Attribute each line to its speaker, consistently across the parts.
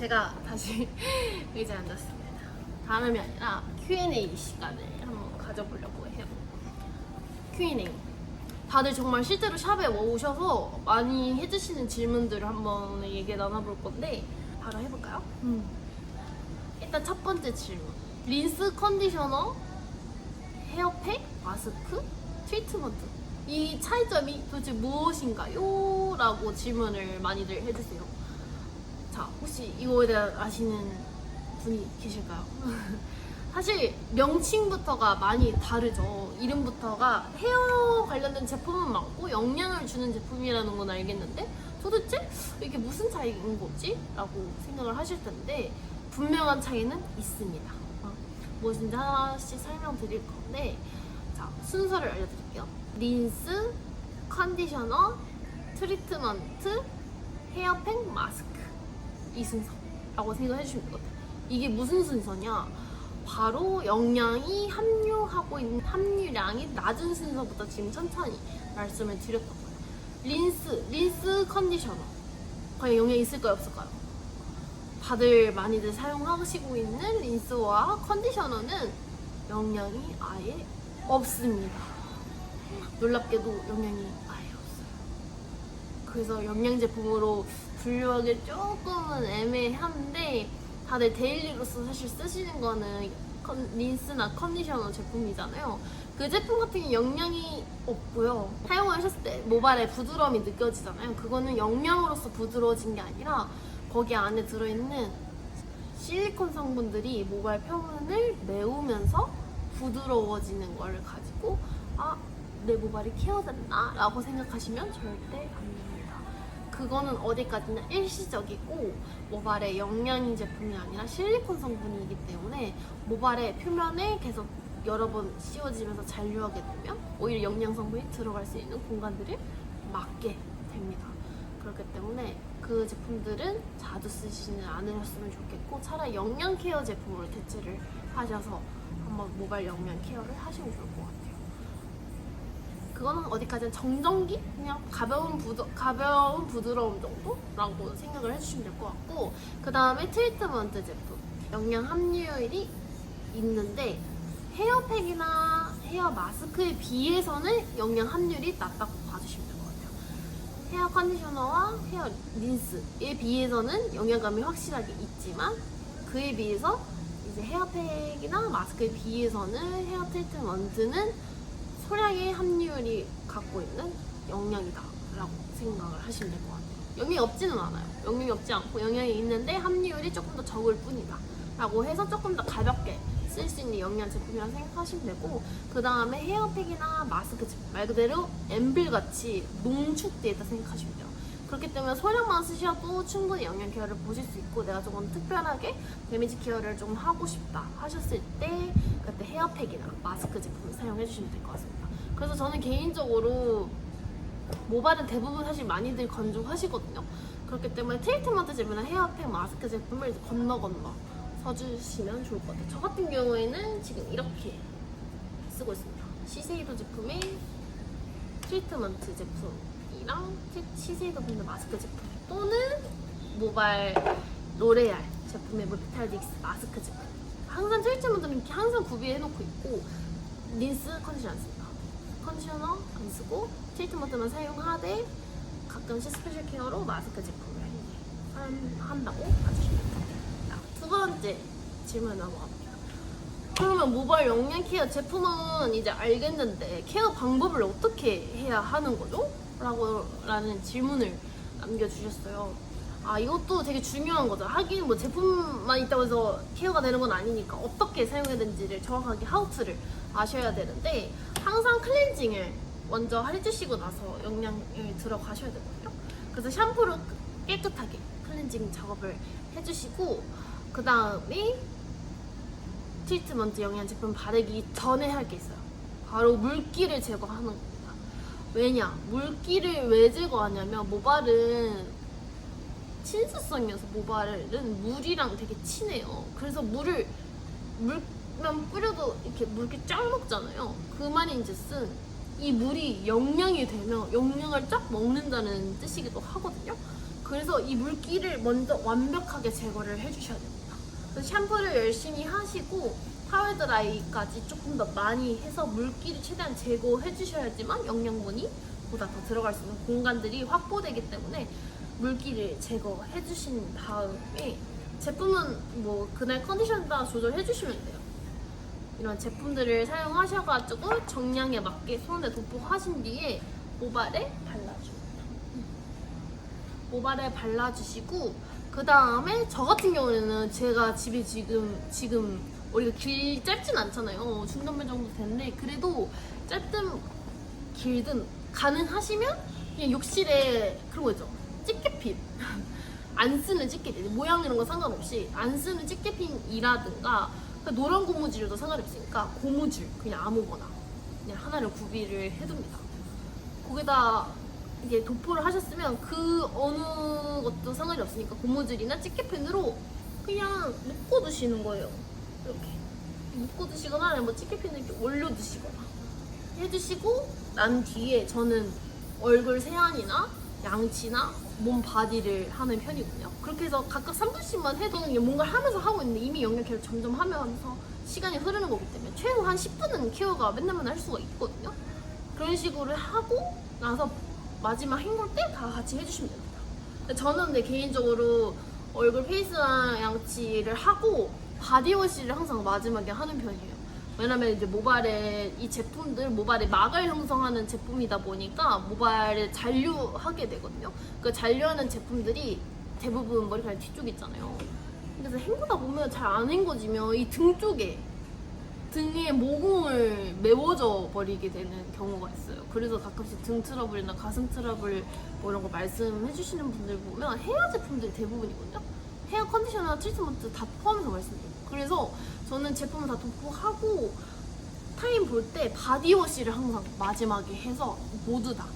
Speaker 1: 제가 다시 의자에 앉았습니다. 다름이 아니라 Q&A 시간을 한번 가져보려고 해요. Q&A. 다들 정말 실제로 샵에 오셔서 많이 해주시는 질문들을 한번 얘기 나눠볼 건데 바로 해볼까요? 일단 첫 번째 질문. 린스, 컨디셔너, 헤어팩, 마스크, 트리트먼트. 이 차이점이 도대체 무엇인가요? 라고 질문을 많이들 해주세요. 자, 혹시 이거에 대해 아시는 분이 계실까요? 사실 명칭부터가 많이 다르죠. 이름부터가 헤어 관련된 제품은 많고 영양을 주는 제품이라는 건 알겠는데 도대체 이게 무슨 차이인 거지? 라고 생각을 하실 텐데 분명한 차이는 있습니다. 무엇인지 하나씩 설명드릴 건데 자, 순서를 알려드릴게요. 린스, 컨디셔너, 트리트먼트, 헤어팩, 마스크 이 순서라고 생각해 주시면 될 것 같아요. 이게 무슨 순서냐? 바로 영양이 함유하고 있는 함유량이 낮은 순서부터 지금 천천히 말씀을 드렸던 거예요. 린스 컨디셔너 과연 영양이 있을까요 없을까요? 다들 많이들 사용하시고 있는 린스와 컨디셔너는 영양이 아예 없습니다. 놀랍게도 영양이 아예 없어요. 그래서 영양 제품으로 분류하기 조금은 애매한데 다들 데일리로서 사실 쓰시는 거는 린스나 컨디셔너 제품이잖아요. 그 제품 같은 경우 영양이 없고요. 사용하셨을 때 모발에 부드러움이 느껴지잖아요. 그거는 영양으로서 부드러워진 게 아니라 거기 안에 들어있는 실리콘 성분들이 모발 표면을 메우면서 부드러워지는 걸 가지고 내 모발이 케어됐나? 라고 생각하시면 절대 아닙니다. 그거는 어디까지나 일시적이고 모발에 영양인 제품이 아니라 실리콘 성분이기 때문에 모발의 표면에 계속 여러 번 씌워지면서 잔류하게 되면 오히려 영양 성분이 들어갈 수 있는 공간들을 막게 됩니다. 그렇기 때문에 그 제품들은 자주 쓰시지는 않으셨으면 좋겠고 차라리 영양 케어 제품으로 대체를 하셔서 한번 모발 영양 케어를 하시면 좋을 것 같아요. 그거는 어디까지나 정전기? 그냥 가벼운 부드러움 정도라고 생각을 해주시면 될 것 같고 그 다음에 트리트먼트 제품 영양 함유율이 있는데 헤어팩이나 헤어 마스크에 비해서는 영양 함유율이 낮다고 봐주시면 될 것 같아요. 헤어 컨디셔너와 헤어 린스에 비해서는 영양감이 확실하게 있지만 그에 비해서 이제 헤어팩이나 마스크에 비해서는 헤어 트리트먼트는 소량의 함유율이 갖고 있는 영양이다 라고 생각을 하시면 될 것 같아요. 영양이 없지는 않아요. 영양이 없지 않고 영양이 있는데 함유율이 조금 더 적을 뿐이다 라고 해서 조금 더 가볍게 쓸 수 있는 영양 제품이라고 생각하시면 되고 그 다음에 헤어팩이나 마스크 제품 말 그대로 엠블같이 농축되어 있다 생각하시면 돼요. 그렇기 때문에 소량만 쓰셔도 충분히 영양 케어를 보실 수 있고 내가 조금 특별하게 데미지 케어를 좀 하고 싶다 하셨을 때 그때 헤어팩이나 마스크 제품을 사용해 주시면 될 것 같습니다. 그래서 저는 개인적으로 모발은 대부분 사실 많이들 건조하시거든요. 그렇기 때문에 트리트먼트 제품이나 헤어팩, 마스크 제품을 이제 건너 써주시면 좋을 것 같아요. 저 같은 경우에는 지금 이렇게 쓰고 있습니다. 시세이도 제품의 트리트먼트 제품이랑 시세이도 분들 마스크 제품 또는 모발 로레알 제품의 모피탈딕스 마스크 제품 항상 트리트먼트는 이렇게 항상 구비해놓고 있고 린스, 컨디셔너 안 씁니다. 컨디셔너 안 쓰고 트리트먼트만 사용하되 가끔씩 스페셜 케어로 마스크 제품을 한다고 봐주시면 됩니다. 두 번째 질문 넘어갑니다. 그러면 모발 영양 케어 제품은 이제 알겠는데 케어 방법을 어떻게 해야 하는 거죠? 라는 질문을 남겨주셨어요. 이것도 되게 중요한 거죠. 하긴 뭐 제품만 있다고 해서 케어가 되는 건 아니니까 어떻게 사용해야 되는지를 정확하게 하우투를 아셔야 되는데 항상 클렌징을 먼저 해주시고 나서 영양을 들어가셔야 되거든요. 그래서 샴푸로 깨끗하게 클렌징 작업을 해주시고 그 다음에 트리트먼트 영양 제품 바르기 전에 할 게 있어요. 바로 물기를 제거하는 겁니다. 왜냐? 물기를 왜 제거하냐면 모발은 친수성이어서 모발은 물이랑 되게 친해요. 그래서 물만 뿌려도 이렇게 물기 쫙 먹잖아요. 그 말인즉슨 이 물이 영양이 되면 영양을 쫙 먹는다는 뜻이기도 하거든요. 그래서 이 물기를 먼저 완벽하게 제거를 해주셔야 됩니다. 그래서 샴푸를 열심히 하시고 타월 드라이까지 조금 더 많이 해서 물기를 최대한 제거해 주셔야지만 영양분이 보다 더 들어갈 수 있는 공간들이 확보되기 때문에 물기를 제거해 주신 다음에 제품은 뭐 그날 컨디션에 따라 조절해 주시면 돼요. 이런 제품들을 사용하셔가지고 정량에 맞게 손에 도포하신 뒤에 모발에 발라줍니다. 모발에 발라주시고 그 다음에 저 같은 경우에는 제가 집에 지금 우리가 짧진 않잖아요. 중단면 정도 됐는데 그래도 짧든 길든 가능하시면 그냥 욕실에 그런 거 있죠. 집게핀 안 쓰는 집게핀 모양 이런 거 상관없이 안 쓰는 집게핀이라든가 노란 고무줄도 상관이 없으니까 고무줄 그냥 아무거나 그냥 하나를 구비를 해둡니다. 거기다 이게 도포를 하셨으면 그 어느 것도 상관이 없으니까 고무줄이나 집게핀으로 그냥 묶어 두시는 거예요. 이렇게 묶어 두시거나 아니면 뭐 집게핀을 이렇게 올려 두시거나 해주시고 난 뒤에 저는 얼굴 세안이나 양치나 몸 바디를 하는 편이거든요. 그렇게 해서 각각 3분씩만 해도 뭔가를 하면서 하고 있는데 이미 영양케어를 점점 하면서 시간이 흐르는 거기 때문에 최소 한 10분은 케어가 맨날 할 수가 있거든요. 그런 식으로 하고 나서 마지막 헹굴 때 다 같이 해주시면 됩니다. 저는 근데 개인적으로 얼굴 페이스랑 양치를 하고 바디워시를 항상 마지막에 하는 편이에요. 왜냐면 이제 모발에 이 제품들 모발에 막을 형성하는 제품이다 보니까 모발에 잔류하게 되거든요. 그 잔류하는 제품들이 대부분 머리카락 뒤쪽에 있잖아요. 그래서 헹구다 보면 잘 안 헹궈지면 이 등 쪽에 등에 모공을 메워져 버리게 되는 경우가 있어요. 그래서 가끔씩 등 트러블이나 가슴 트러블 뭐 이런 거 말씀해 주시는 분들 보면 헤어 제품들이 대부분이거든요. 헤어 컨디셔너, 트리트먼트 다 포함해서 말씀드려요. 그래서 저는 제품을 다 도포하고 타임 볼 때 바디워시를 항상 마지막에 해서 모두 다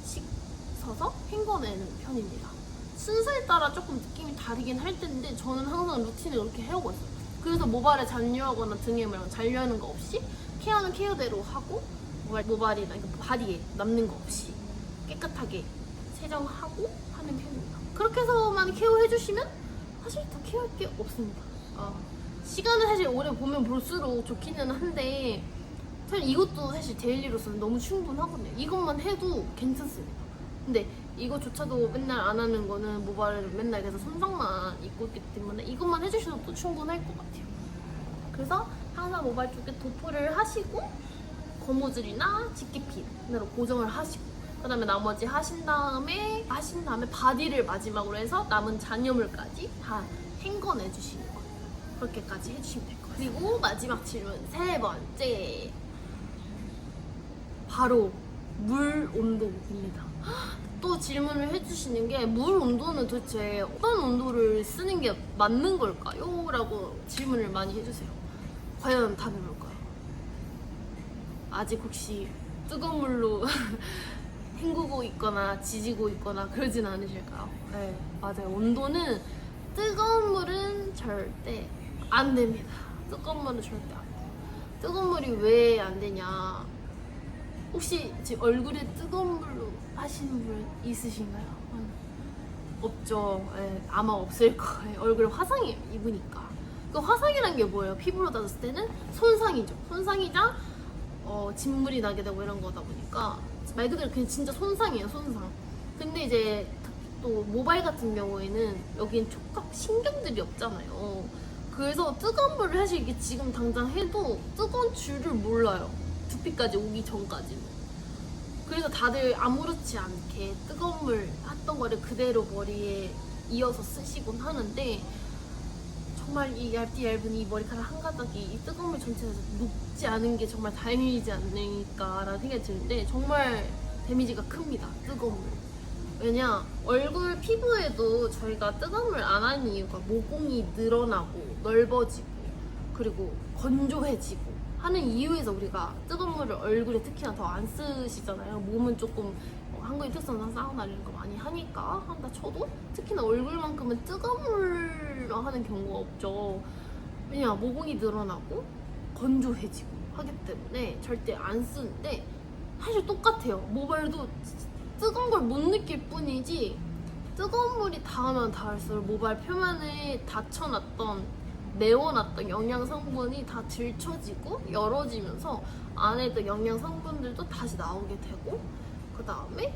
Speaker 1: 씻어서 헹궈내는 편입니다. 순서에 따라 조금 느낌이 다르긴 할 텐데 저는 항상 루틴을 그렇게 해오고 있어요. 그래서 모발에 잔류하거나 등에 잔류하는 거 없이 케어는 케어대로 하고 모발이나 바디에 남는 거 없이 깨끗하게 세정하고 하는 편입니다. 그렇게 해서만 케어해주시면 사실 더 케어할 게 없습니다. 시간을 사실 오래 보면 볼수록 좋기는 한데 사실 이것도 사실 데일리로서는 너무 충분하거든요. 이것만 해도 괜찮습니다. 근데 이거조차도 맨날 안 하는 거는 모발을 맨날 계속 손상만 입고 있기 때문에 이것만 해주셔도 충분할 것 같아요. 그래서 항상 모발 쪽에 도포를 하시고 고무줄이나 집게핀으로 고정을 하시고 그 다음에 나머지 하신 다음에 바디를 마지막으로 해서 남은 잔여물까지 다 헹궈내 주시는 거예요. 그렇게까지 해주시면 될 거예요. 그리고 마지막 질문 세 번째 바로 물 온도입니다. 또 질문을 해주시는 게 물 온도는 도대체 어떤 온도를 쓰는 게 맞는 걸까요? 라고 질문을 많이 해주세요. 과연 답이 뭘까요? 아직 혹시 뜨거운 물로 헹구고 있거나 지지고 있거나 그러진 않으실까요? 네, 맞아요. 온도는 뜨거운 물은 절대 안 됩니다. 뜨거운 물은 절대 안 돼요. 뜨거운 물이 왜 안 되냐? 혹시 지금 얼굴에 뜨거운 물로 하시는 분 있으신가요? 없죠. 네, 아마 없을 거예요. 얼굴에 화상이 입으니까. 그 화상이란 게 뭐예요? 피부로 따졌을 때는 손상이죠. 손상이자 진물이 나게 되고 이런 거다 보니까 말 그대로 그냥 진짜 손상이에요. 손상. 근데 이제 또 모발 같은 경우에는 여긴 촉각 신경들이 없잖아요. 그래서 뜨거운 물을 사실 이게 지금 당장 해도 뜨거운 줄을 몰라요. 두피까지 오기 전까지는. 그래서 다들 아무렇지 않게 뜨거운 물 했던 거를 그대로 머리에 이어서 쓰시곤 하는데 정말 이 얇은 이 머리카락 한 가닥이 이 뜨거운 물 전체에서 녹지 않은 게 정말 다행이지 않을까라는 생각이 드는데 정말 데미지가 큽니다. 뜨거운 물. 왜냐 얼굴 피부에도 저희가 뜨거운 물 안 하는 이유가 모공이 늘어나고 넓어지고 그리고 건조해지고 하는 이유에서 우리가 뜨거운 물을 얼굴에 특히나 더 안 쓰시잖아요. 몸은 조금 한국인 특성상 사우나 이런 거 많이 하니까 한다 쳐도 특히나 얼굴만큼은 뜨거운 물로 하는 경우가 없죠. 왜냐 모공이 늘어나고 건조해지고 하기 때문에 절대 안 쓰는데 사실 똑같아요. 모발도 뜨거운 걸 못 느낄 뿐이지 뜨거운 물이 닿으면 닿을수록 모발 표면에 닫혀놨던 내워놨던 영양 성분이 다 들춰지고 열어지면서 안에 있던 영양 성분들도 다시 나오게 되고, 그 다음에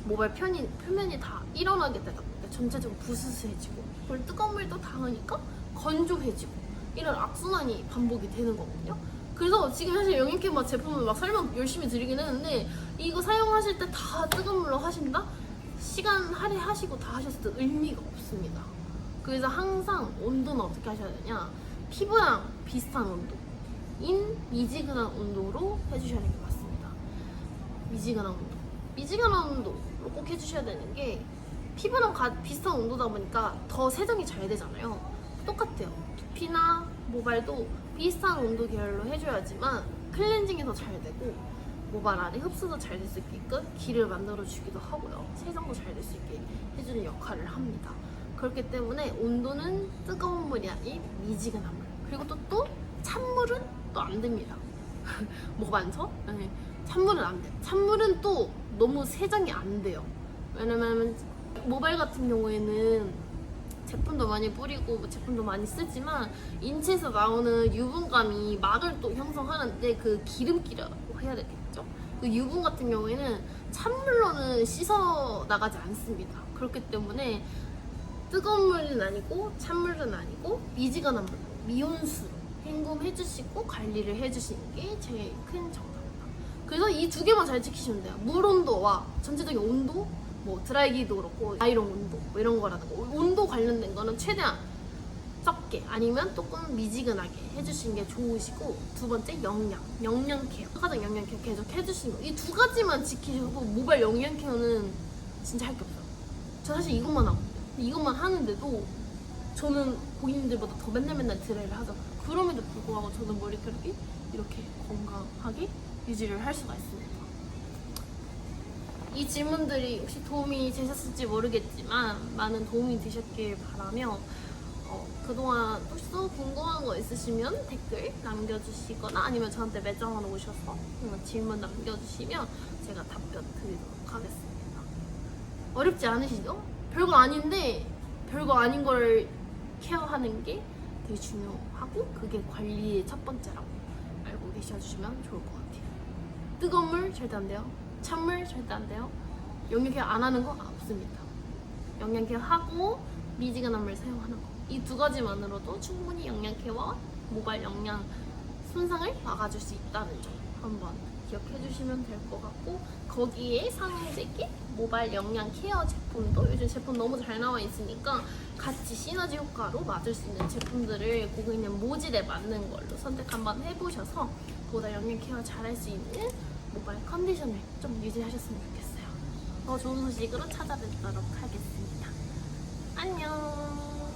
Speaker 1: 모발 표면이 다 일어나게 되다 보니까 전체적으로 부스스해지고, 그리고 뜨거운 물도 닿으니까 건조해지고, 이런 악순환이 반복이 되는 거거든요. 그래서 지금 사실 영양케어 제품을 막 설명 열심히 드리긴 했는데, 이거 사용하실 때 다 뜨거운 물로 하신다? 시간 할애하시고 다 하셨을 때 의미가 없습니다. 그래서 항상 온도는 어떻게 하셔야 되냐, 피부랑 비슷한 온도인 미지근한 온도로 해주셔야 되는 게 맞습니다. 미지근한 온도로 꼭 해주셔야 되는 게, 피부랑 비슷한 온도다 보니까 더 세정이 잘 되잖아요. 똑같아요. 두피나 모발도 비슷한 온도 계열로 해줘야지만 클렌징이 더 잘 되고, 모발 안에 흡수도 잘 될 수 있게끔 기를 만들어 주기도 하고요. 세정도 잘 될 수 있게 해주는 역할을 합니다. 그렇기 때문에 온도는 뜨거운 물이 아닌 미지근한 물. 그리고 또 찬물은 또 안 됩니다. 뭐가 많죠? 네. 찬물은 안 돼요. 찬물은 또 너무 세정이 안 돼요. 왜냐면 모발 같은 경우에는 제품도 많이 뿌리고 제품도 많이 쓰지만 인체에서 나오는 유분감이 막을 또 형성하는데, 그 기름기라고 해야 되겠죠? 그 유분 같은 경우에는 찬물로는 씻어 나가지 않습니다. 그렇기 때문에 뜨거운 물은 아니고 찬물은 아니고 미지근한 물로, 미온수로 헹굼 해주시고 관리를 해주시는 게 제일 큰 정답입니다. 그래서 이 두 개만 잘 지키시면 돼요. 물 온도와 전체적인 온도, 뭐 드라이기도 그렇고 아이롱 온도 뭐 이런 거라는 거, 온도 관련된 거는 최대한 적게 아니면 조금 미지근하게 해주시는 게 좋으시고, 두 번째 영양 케어, 가장 영양 케어 계속 해주시는 거, 이 두 가지만 지키셔도 모발 영양 케어는 진짜 할 게 없어요. 저 사실 이것만 하거든요. 이것만 하는데도 저는 고객님들보다 더 맨날 드라이를 하잖아요. 그럼에도 불구하고 저는 머리카락이 이렇게 건강하게 유지를 할 수가 있습니다. 이 질문들이 혹시 도움이 되셨을지 모르겠지만 많은 도움이 되셨길 바라며, 그동안 혹시 또 궁금한 거 있으시면 댓글 남겨주시거나 아니면 저한테 매장으로 오셔서 질문 남겨주시면 제가 답변 드리도록 하겠습니다. 어렵지 않으시죠? 별거 아닌데 별거 아닌 걸 케어하는 게 되게 중요하고, 그게 관리의 첫 번째라고 알고 계셔주시면 좋을 것 같아요. 뜨거운 물 절대 안 돼요. 찬물 절대 안 돼요. 영양 케어 안 하는 거 없습니다. 영양 케어 하고 미지근한 물 사용하는 거, 이 두 가지만으로도 충분히 영양 케어와 모발 영양 손상을 막아줄 수 있다는 점 한번 기억해 주시면 될 것 같고, 거기에 상대기 모발 영양 케어 제품도 요즘 제품 너무 잘 나와 있으니까 같이 시너지 효과로 맞을 수 있는 제품들을 고객님 모질에 맞는 걸로 선택 한번 해보셔서 보다 영양 케어 잘할 수 있는 모발 컨디션을 좀 유지하셨으면 좋겠어요. 더 좋은 소식으로 찾아뵙도록 하겠습니다. 안녕.